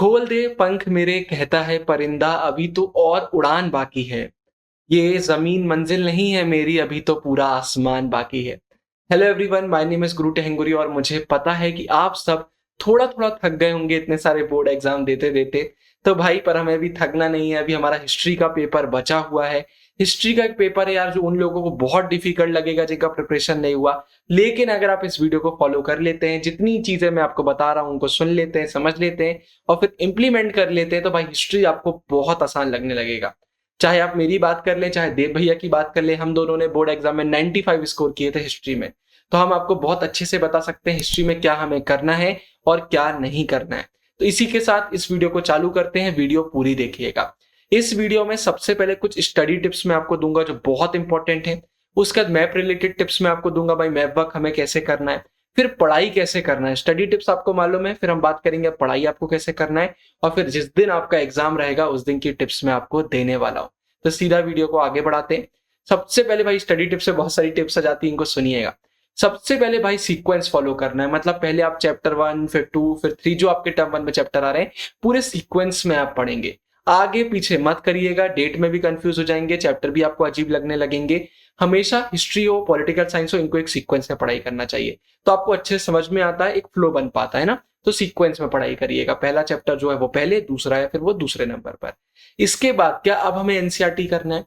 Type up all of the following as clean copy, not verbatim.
खोल दे पंख मेरे कहता है परिंदा अभी तो और उड़ान बाकी है। ये ज़मीन मंजिल नहीं है मेरी अभी तो पूरा आसमान बाकी है। Hello everyone, my name is गुरु टेहंगुरी और मुझे पता है कि आप सब थोड़ा-थोड़ा थक गए होंगे इतने सारे बोर्ड एग्ज़ाम देते-देते। तो भाई पर हमें अभी थकना नहीं है, अभी हमारा हिस्ट्री का पेपर बचा हुआ है। हिस्ट्री का एक पेपर है यार जो उन लोगों को बहुत डिफ़िकल्ट लगेगा जिनका प्रिपरेशन नहीं हुआ। लेकिन अगर आप इस वीडियो को फ़ॉलो कर लेते हैं, जितनी चीज़ें मैं आपको बता रहा हूँ उनको सुन लेते हैं, समझ लेते हैं और फिर इम्प्लीमेंट कर लेते हैं तो भाई हिस्ट्री आपको बहुत आसान लगने लगेगा। चाहे आप मेरी बात कर लें, चाहे देव भैया की बात कर लें, हम दोनों ने बोर्ड एग्जाम में 95 स्कोर किए थे हिस्ट्री में। तो हम आपको बहुत अच्छे से बता सकते हैं हिस्ट्री में क्या हमें करना है और क्या नहीं करना है। तो इसी के साथ इस वीडियो को चालू करते हैं, वीडियो पूरी देखिएगा। इस वीडियो में सबसे पहले कुछ स्टडी टिप्स मैं आपको दूंगा जो बहुत इंपॉर्टेंट है। उसके बाद मैप रिलेटेड टिप्स मैं आपको दूंगा, भाई मैप वर्क हमें कैसे करना है। फिर पढ़ाई कैसे करना है, स्टडी टिप्स आपको मालूम है, फिर हम बात करेंगे पढ़ाई आपको कैसे करना है और फिर जिस दिन आपका एग्जाम रहेगा उस दिन की टिप्स मैं आपको देने वाला हूं। तो सीधा वीडियो को आगे बढ़ाते हैं। सबसे पहले भाई स्टडी टिप्स से बहुत सारी टिप्स आ जाती है, इनको सुनिएगा। सबसे पहले भाई सीक्वेंस फॉलो करना है, मतलब पहले आप चैप्टर 1 फिर 2 फिर 3 जो आपके टर्म 1 में चैप्टर आ रहे हैं पूरे सीक्वेंस में आप पढ़ेंगे। आगे पीछे मत करिएगा, डेट में भी कंफ्यूज हो जाएंगे, चैप्टर भी आपको अजीब लगने लगेंगे। हमेशा हिस्ट्री हो, पॉलिटिकल साइंस हो, इनको एक सीक्वेंस में पढ़ाई करना चाहिए तो आपको अच्छे से समझ में आता है, एक फ्लो बन पाता है ना। तो सीक्वेंस में पढ़ाई करिएगा, पहला चैप्टर जो है वो पहले, दूसरा है फिर वो दूसरे नंबर पर। इसके बाद क्या अब हमें एनसीईआरटी करना है।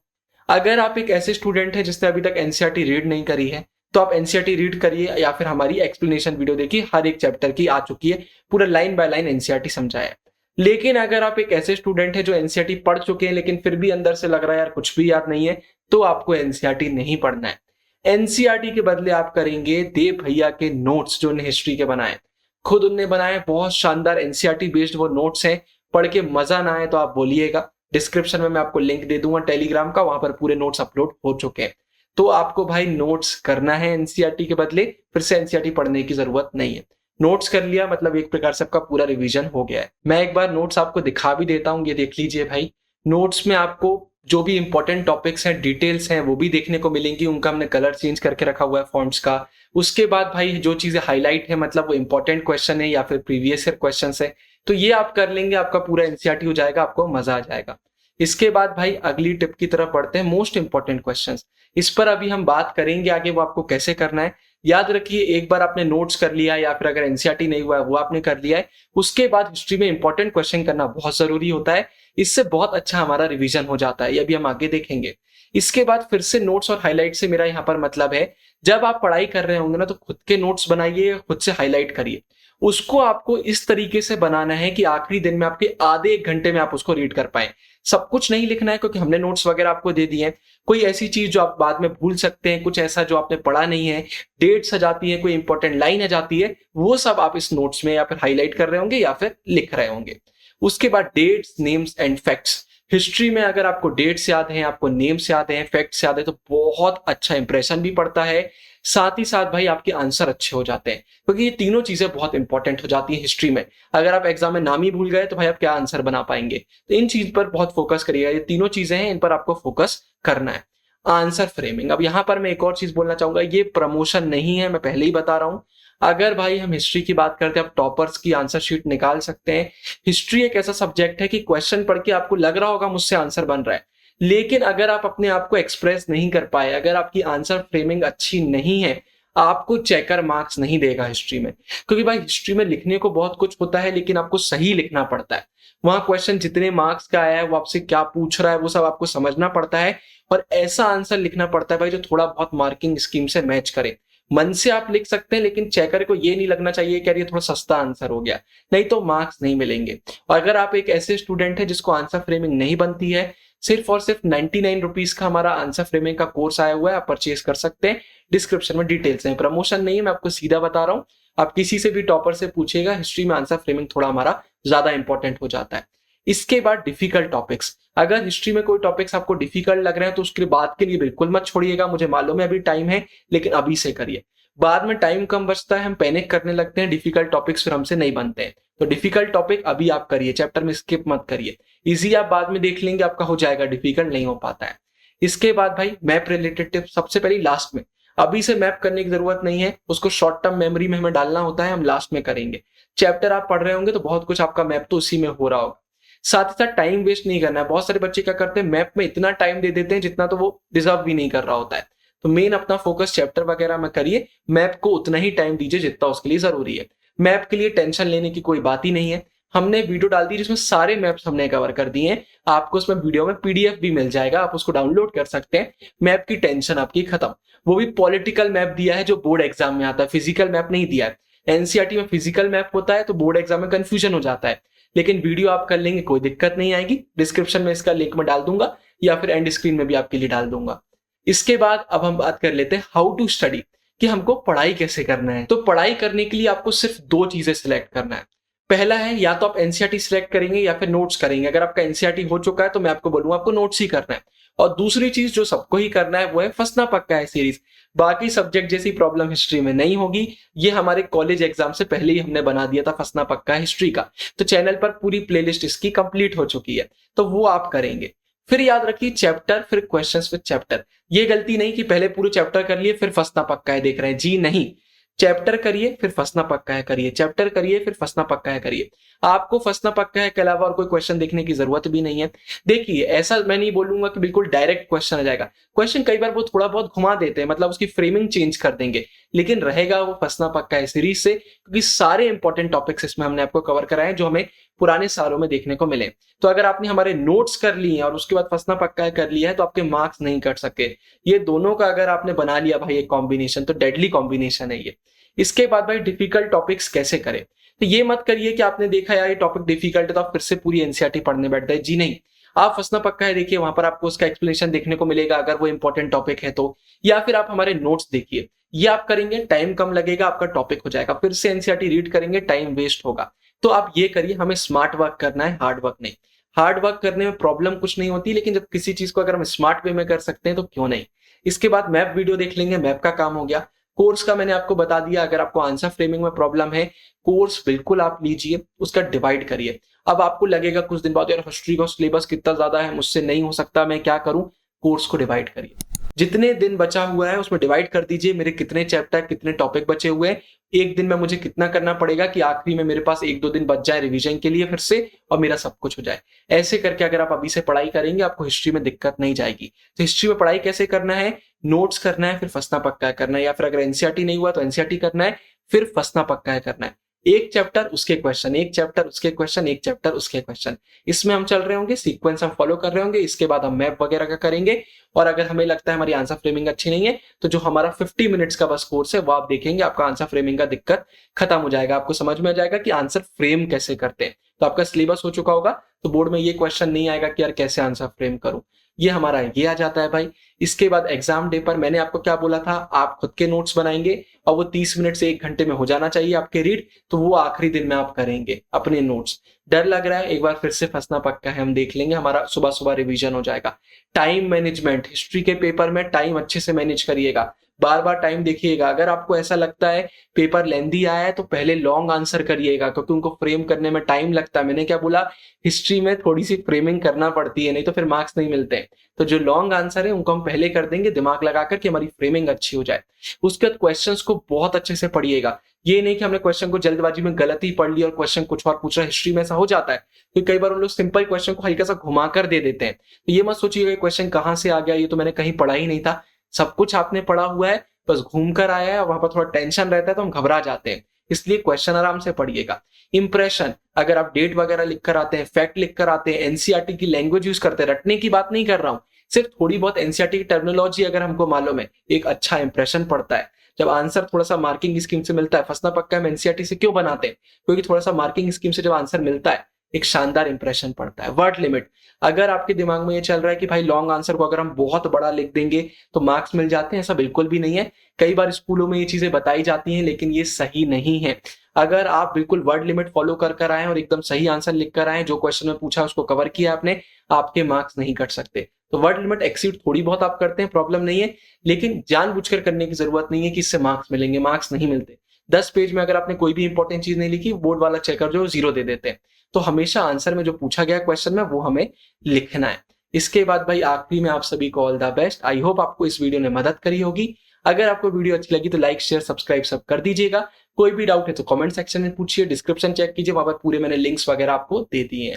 अगर आप एक ऐसे स्टूडेंट हैं जिसने अभी तक एनसीईआरटी रीड नहीं करी है तो आप एनसीईआरटी रीड करिए या फिर हमारी एक्सप्लेनेशन वीडियो देखिए, हर एक चैप्टर की आ चुकी है, पूरा लाइन बाय लाइन एनसीईआरटी समझाया है। लेकिन अगर आप एक ऐसे स्टूडेंट है जो एनसीईआरटी पढ़ चुके हैं लेकिन फिर भी अंदर से लग रहा है यार कुछ भी याद नहीं है, तो आपको एनसीईआरटी नहीं पढ़ना है। एनसीईआरटी के बदले आप करेंगे देव भैया के नोट्स जो उन्हें हिस्ट्री के बनाए, खुद उनने बनाए, बहुत शानदार एनसीईआरटी बेस्ड वो नोट्स हैं। पढ़ के मजा ना आए तो आप बोलिएगा, डिस्क्रिप्शन में मैं आपको लिंक दे दूंगा टेलीग्राम का, वहां पर पूरे नोट्स अपलोड हो चुके हैं। तो आपको भाई नोट्स करना है एनसीईआरटी के बदले, फिर से एनसीईआरटी पढ़ने की जरूरत नहीं है। नोट्स कर लिया मतलब एक प्रकार से आपका पूरा रिवीजन हो गया है। मैं एक बार नोट्स आपको दिखा भी देता हूँ, ये देख लीजिए भाई। नोट्स में आपको जो भी इंपॉर्टेंट टॉपिक्स हैं, डिटेल्स हैं, वो भी देखने को मिलेंगी, उनका हमने कलर चेंज करके रखा हुआ है फॉन्ट्स का। उसके बाद भाई जो चीजें हाईलाइट है मतलब वो इंपॉर्टेंट क्वेश्चन है या फिर प्रीवियस ईयर क्वेश्चन है, तो ये आप कर लेंगे, आपका पूरा एनसीईआरटी हो जाएगा, आपको मजा आ जाएगा। इसके बाद भाई अगली टिप की तरफ बढ़ते हैं, मोस्ट इंपॉर्टेंट क्वेश्चंस। इस पर अभी हम बात करेंगे आगे, वो आपको कैसे करना है। याद रखिए, एक बार आपने नोट्स कर लिया या फिर अगर एनसीईआरटी नहीं हुआ है वो आपने कर लिया है, उसके बाद हिस्ट्री में इंपॉर्टेंट क्वेश्चन करना बहुत जरूरी होता है। इससे बहुत अच्छा हमारा रिवीजन हो जाता है, ये भी हम आगे देखेंगे। इसके बाद फिर से नोट्स और हाईलाइट से मेरा यहाँ पर मतलब है, जब आप पढ़ाई कर रहे होंगे ना तो खुद के नोट्स बनाइए, खुद से हाईलाइट करिए। उसको आपको इस तरीके से बनाना है कि आखिरी दिन में आपके आधे एक घंटे में आप उसको रीड कर पाए। सब कुछ नहीं लिखना है क्योंकि हमने नोट्स वगैरह आपको दे दिए हैं। कोई ऐसी चीज जो आप बाद में भूल सकते हैं, कुछ ऐसा जो आपने पढ़ा नहीं है, डेट्स आ जाती है, कोई इंपॉर्टेंट लाइन आ जाती है, वो सब आप इस नोट्स में या फिर हाईलाइट कर रहे होंगे या फिर लिख रहे होंगे। उसके बाद dates, names and facts. History में अगर आपको डेट्स याद हैं, आपको नेम्स याद हैं, फैक्ट्स याद है, तो बहुत अच्छा इंप्रेशन भी पड़ता है। साथ ही साथ भाई आपके आंसर अच्छे हो जाते हैं, क्योंकि ये तीनों चीजें बहुत इंपॉर्टेंट हो जाती है हिस्ट्री में। अगर आप एग्जाम में नाम ही भूल गए तो भाई आप क्या आंसर बना पाएंगे। तो इन चीज पर बहुत फोकस करिएगा, ये तीनों चीजें हैं, इन पर आपको फोकस करना है। आंसर फ्रेमिंग, अब यहां पर मैं एक और चीज बोलना चाहूंगा, ये प्रमोशन नहीं है, मैं पहले ही बता रहा हूं। अगर भाई हम हिस्ट्री की बात करते हैं, आप टॉपर्स की आंसर शीट निकाल सकते हैं। हिस्ट्री एक ऐसा सब्जेक्ट है कि क्वेश्चन पढ़ के आपको लग रहा होगा मुझसे आंसर बन रहा है, लेकिन अगर आप अपने आप को एक्सप्रेस नहीं कर पाए, अगर आपकी आंसर फ्रेमिंग अच्छी नहीं है, आपको चेकर मार्क्स नहीं देगा हिस्ट्री में। क्योंकि भाई हिस्ट्री में लिखने को बहुत कुछ होता है लेकिन आपको सही लिखना पड़ता है। वहां क्वेश्चन जितने मार्क्स का आया है, वो आपसे क्या पूछ रहा है, वो सब आपको समझना पड़ता है और ऐसा आंसर लिखना पड़ता है भाई जो थोड़ा बहुत मार्किंग स्कीम से मैच करे। मन से आप लिख सकते हैं लेकिन चेकर को ये नहीं लगना चाहिए कि यार ये थोड़ा सस्ता आंसर हो गया, नहीं तो मार्क्स नहीं मिलेंगे। और अगर आप एक ऐसे स्टूडेंट है जिसको आंसर फ्रेमिंग नहीं बनती है, सिर्फ और सिर्फ 99 रुपीज का हमारा आंसर फ्रेमिंग का कोर्स आया हुआ है, आप परचेज कर सकते हैं। डिस्क्रिप्शन में डिटेल्स हैं, प्रमोशन नहीं है, मैं आपको सीधा बता रहा हूं। आप किसी से भी टॉपर से पूछिएगा, हिस्ट्री में आंसर फ्रेमिंग थोड़ा हमारा ज्यादा इंपॉर्टेंट हो जाता है। इसके बाद डिफिकल्ट टॉपिक्स। अगर हिस्ट्री में कोई टॉपिक्स आपको डिफिकल्ट लग रहे हैं तो उसके बाद के लिए बिल्कुल मत छोड़िएगा, मुझे मालूम है अभी टाइम है, लेकिन अभी से करिए। बाद में टाइम कम बचता है, हम पैनिक करने लगते हैं, डिफिकल्ट टॉपिक्स फिर हमसे नहीं बनते हैं। तो डिफिकल्ट टॉपिक अभी आप करिए, चैप्टर में स्किप मत करिए। इजी आप बाद में देख लेंगे, आपका हो जाएगा, डिफिकल्ट नहीं हो पाता है। इसके बाद भाई मैप रिलेटेड टिप्स सबसे पहले लास्ट में, अभी से मैप करने की जरूरत नहीं है, उसको शॉर्ट टर्म मेमोरी में हमें डालना होता है, हम लास्ट में करेंगे। चैप्टर आप पढ़ रहे होंगे तो बहुत कुछ आपका मैप तो उसी में हो रहा होगा। साथ ही साथ टाइम वेस्ट नहीं करना है। बहुत सारे बच्चे क्या करते हैं, मैप में इतना टाइम दे देते हैं जितना तो वो डिजर्व भी नहीं कर रहा होता है। तो मेन अपना फोकस चैप्टर वगैरह में करिए, मैप को उतना ही टाइम दीजिए जितना उसके लिए जरूरी है। मैप के लिए टेंशन लेने की कोई बात ही नहीं है। हमने वीडियो डाल दी जिसमें सारे मैप्स हमने कवर कर दिए हैं। आपको उसमें वीडियो में पीडीएफ भी मिल जाएगा, आप उसको डाउनलोड कर सकते हैं। मैप की टेंशन आपकी खत्म। वो भी पॉलिटिकल मैप दिया है जो बोर्ड एग्जाम में आता है, फिजिकल मैप नहीं दिया है। एनसीईआरटी में फिजिकल मैप होता है तो बोर्ड एग्जाम में कंफ्यूजन हो जाता है, लेकिन वीडियो आप कर लेंगे कोई दिक्कत नहीं आएगी। डिस्क्रिप्शन में इसका लिंक मैं डाल दूंगा या फिर एंड स्क्रीन में भी आपके लिए डाल दूंगा। इसके बाद अब हम बात कर लेते हैं हाउ टू स्टडी, कि हमको पढ़ाई कैसे करना है। तो पढ़ाई करने के लिए आपको सिर्फ दो चीजें सिलेक्ट करना है। पहला है, या तो आप एनसीईआरटी सिलेक्ट करेंगे या फिर नोट्स करेंगे। अगर आपका एनसीईआरटी हो चुका है तो मैं आपको बोलूंगा आपको नोट्स ही करना है। और दूसरी चीज जो सबको ही करना है वो है फंसना पक्का है सीरीज। बाकी सब्जेक्ट जैसी प्रॉब्लम हिस्ट्री में नहीं होगी। ये हमारे कॉलेज एग्जाम से पहले ही हमने बना दिया था फंसना पक्का हिस्ट्री का, तो चैनल पर पूरी प्लेलिस्ट इसकी कंप्लीट हो चुकी है, तो वो आप करेंगे। फिर याद रखिए चैप्टर फिर क्वेश्चंस विद चैप्टर। ये गलती नहीं कि पहले पूरे चैप्टर कर लिए फिर फंसना पक्का है देख रहे हैं, जी नहीं। चैप्टर करिए फिर फंसना पक्का है करिए, चैप्टर करिए फिर फंसना पक्का है करिए। आपको फंसना पक्का है के अलावा और कोई क्वेश्चन देखने की जरूरत भी नहीं है। देखिए ऐसा मैं नहीं बोलूंगा कि बिल्कुल डायरेक्ट क्वेश्चन आ जाएगा। क्वेश्चन कई बार वो थोड़ा बहुत घुमा देते हैं, मतलब उसकी फ्रेमिंग चेंज कर देंगे, लेकिन रहेगा वो फंसना पक्का है सीरीज से, क्योंकि सारे इंपॉर्टेंट टॉपिक्स इसमें हमने आपको कवर कराए हैं जो हमें पुराने सालों में देखने को मिले। तो अगर आपने हमारे नोट्स कर लिए हैं और उसके बाद फंसना पक्का है कर लिया है तो आपके मार्क्स नहीं कट सके। ये दोनों का अगर आपने बना लिया भाई एक कॉम्बिनेशन, तो डेडली कॉम्बिनेशन है ये। इसके बाद भाई डिफिकल्ट टॉपिक्स कैसे करें। तो ये मत करिए कि आपने देखा यार ये टॉपिक डिफिकल्ट है तो आप फिर से पूरी एनसीईआरटी पढ़ने बैठ गए, जी नहीं। आप फंसना पक्का है देखिए, वहां पर आपको उसका एक्सप्लेनेशन देखने को मिलेगा अगर वो इंपॉर्टेंट टॉपिक है तो, या फिर आप हमारे नोट्स देखिए। ये आप करेंगे, टाइम कम लगेगा, आपका टॉपिक हो जाएगा। फिर से एनसीईआरटी रीड करेंगे, टाइम वेस्ट होगा। तो आप ये करिए, हमें स्मार्ट वर्क करना है, हार्ड वर्क नहीं। हार्ड वर्क करने में प्रॉब्लम कुछ नहीं होती, लेकिन जब किसी चीज को अगर हम स्मार्ट वे में कर सकते हैं तो क्यों नहीं। इसके बाद मैप वीडियो देख लेंगे, मैप का काम हो गया। कोर्स का मैंने आपको बता दिया, अगर आपको आंसर फ्रेमिंग में प्रॉब्लम है, कोर्स बिल्कुल आप लीजिए, उसका डिवाइड करिए। अब आपको लगेगा कुछ दिन बाद यार हिस्ट्री का सिलेबस कितना ज्यादा है, मुझसे नहीं हो सकता, मैं क्या करूं। कोर्स को डिवाइड करिए, जितने दिन बचा हुआ है उसमें डिवाइड कर दीजिए, मेरे कितने चैप्टर कितने टॉपिक बचे हुए हैं, एक दिन में मुझे कितना करना पड़ेगा कि आखिरी में मेरे पास एक दो दिन बच जाए रिवीजन के लिए फिर से, और मेरा सब कुछ हो जाए। ऐसे करके अगर आप अभी से पढ़ाई करेंगे आपको हिस्ट्री में दिक्कत नहीं जाएगी। तो हिस्ट्री में पढ़ाई कैसे करना है, नोट्स करना है फिर फंसना पक्का है करना है, या फिर अगर एनसीईआरटी नहीं हुआ तो एनसीईआरटी करना है फिर फंसना पक्का है करना है। एक चैप्टर उसके क्वेश्चन, एक चैप्टर उसके क्वेश्चन, एक चैप्टर उसके क्वेश्चन, इसमें हम चल रहे होंगे, सीक्वेंस हम फॉलो कर रहे होंगे। इसके बाद हम मैप वगैरह का करेंगे, और अगर हमें लगता है हमारी आंसर फ्रेमिंग अच्छी नहीं है तो जो हमारा 50 मिनट्स का बस कोर्स है वो आप देखेंगे, आपका आंसर फ्रेमिंग का दिक्कत खत्म हो जाएगा। आपको समझ में आ जाएगा कि आंसर फ्रेम कैसे करते हैं। तो आपका सिलेबस हो चुका होगा, तो बोर्ड में ये क्वेश्चन नहीं आएगा कि यार कैसे आंसर फ्रेम करूं। ये हमारा ये आ जाता है भाई। इसके बाद एग्जाम डे पर मैंने आपको क्या बोला था, आप खुद के नोट्स बनाएंगे और वो 30 मिनट से 1 घंटे में हो जाना चाहिए आपके रीड, तो वो आखिरी दिन में आप करेंगे अपने नोट्स। डर लग रहा है, एक बार फिर से फंसना पक्का है, हम देख लेंगे, हमारा सुबह सुबह रिवीजन हो जाएगा। टाइम मैनेजमेंट, हिस्ट्री के पेपर में टाइम अच्छे से मैनेज करिएगा, बार बार टाइम देखिएगा। अगर आपको ऐसा लगता है पेपर लेंदी आया है तो पहले लॉन्ग आंसर करिएगा, क्योंकि उनको फ्रेम करने में टाइम लगता है। मैंने क्या बोला, हिस्ट्री में थोड़ी सी फ्रेमिंग करना पड़ती है, नहीं तो फिर मार्क्स नहीं मिलते हैं। तो जो लॉन्ग आंसर है उनको हम पहले कर देंगे, दिमाग लगाकर कि हमारी फ्रेमिंग अच्छी हो जाए। उसके बाद क्वेश्चंस को बहुत अच्छे से पढ़िएगा। ये नहीं कि हमने क्वेश्चन को जल्दबाजी में गलत ही पढ़ लिया और क्वेश्चन कुछ और पूछ रहा है। हिस्ट्री में ऐसा हो जाता है कि कई बार उन लोग सिंपल क्वेश्चन को हल्का सा घुमा कर दे देते हैं। तो ये मत सोचिएगा क्वेश्चन कहां से आ गया, ये तो मैंने कहीं पढ़ा ही नहीं था। सब कुछ आपने पढ़ा हुआ है, बस घूम कर आया है, वहां पर थोड़ा टेंशन रहता है तो हम घबरा जाते हैं, इसलिए क्वेश्चन आराम से पढ़िएगा। इंप्रेशन, अगर आप डेट वगैरह लिख कर आते हैं, फैक्ट लिख कर आते हैं, एनसीईआरटी की लैंग्वेज यूज करते हैं, रटने की बात नहीं कर रहा हूं, सिर्फ थोड़ी बहुत एनसीईआरटी की टर्मिनोलॉजी अगर हमको मालूम है, एक अच्छा इंप्रेशन पड़ता है। जब आंसर थोड़ा सा मार्किंग स्कीम से मिलता है, फंसना पक्का हम एनसीईआरटी से क्यों बनाते हैं, क्योंकि थोड़ा सा मार्किंग स्कीम से जब आंसर मिलता है एक शानदार इंप्रेशन पड़ता है। वर्ड लिमिट, अगर आपके दिमाग में ये चल रहा है कि भाई लॉन्ग आंसर को अगर हम बहुत बड़ा लिख देंगे तो मार्क्स मिल जाते हैं, ऐसा बिल्कुल भी नहीं है। कई बार स्कूलों में ये चीजें बताई जाती हैं, लेकिन ये सही नहीं है। अगर आप बिल्कुल वर्ड लिमिट फॉलो कर कर आए और एकदम सही आंसर लिख कर आए, जो क्वेश्चन में पूछा उसको कवर किया आपने, आपके मार्क्स नहीं कट सकते। तो वर्ड लिमिट एक्सीड थोड़ी बहुत आप करते हैं, प्रॉब्लम नहीं है, लेकिन जानबूझकर करने की जरूरत नहीं है कि इससे मार्क्स मिलेंगे, मार्क्स नहीं मिलते। 10 पेज में अगर आपने कोई भी इंपॉर्टेंट चीज नहीं लिखी, बोर्ड वाला चेकर जो 0 दे देते हैं। तो हमेशा आंसर में जो पूछा गया क्वेश्चन में वो हमें लिखना है। इसके बाद भाई आखिरी में आप सभी को all the best. I hope आपको इस वीडियो ने मदद करी होगी। अगर आपको वीडियो अच्छी लगी तो लाइक शेयर सब्सक्राइब सब कर दीजिएगा। कोई भी डाउट है तो कमेंट सेक्शन में पूछिए, डिस्क्रिप्शन चेक कीजिए, वहां पर पूरे मैंने लिंक्स वगैरह आपको दे दिए हैं।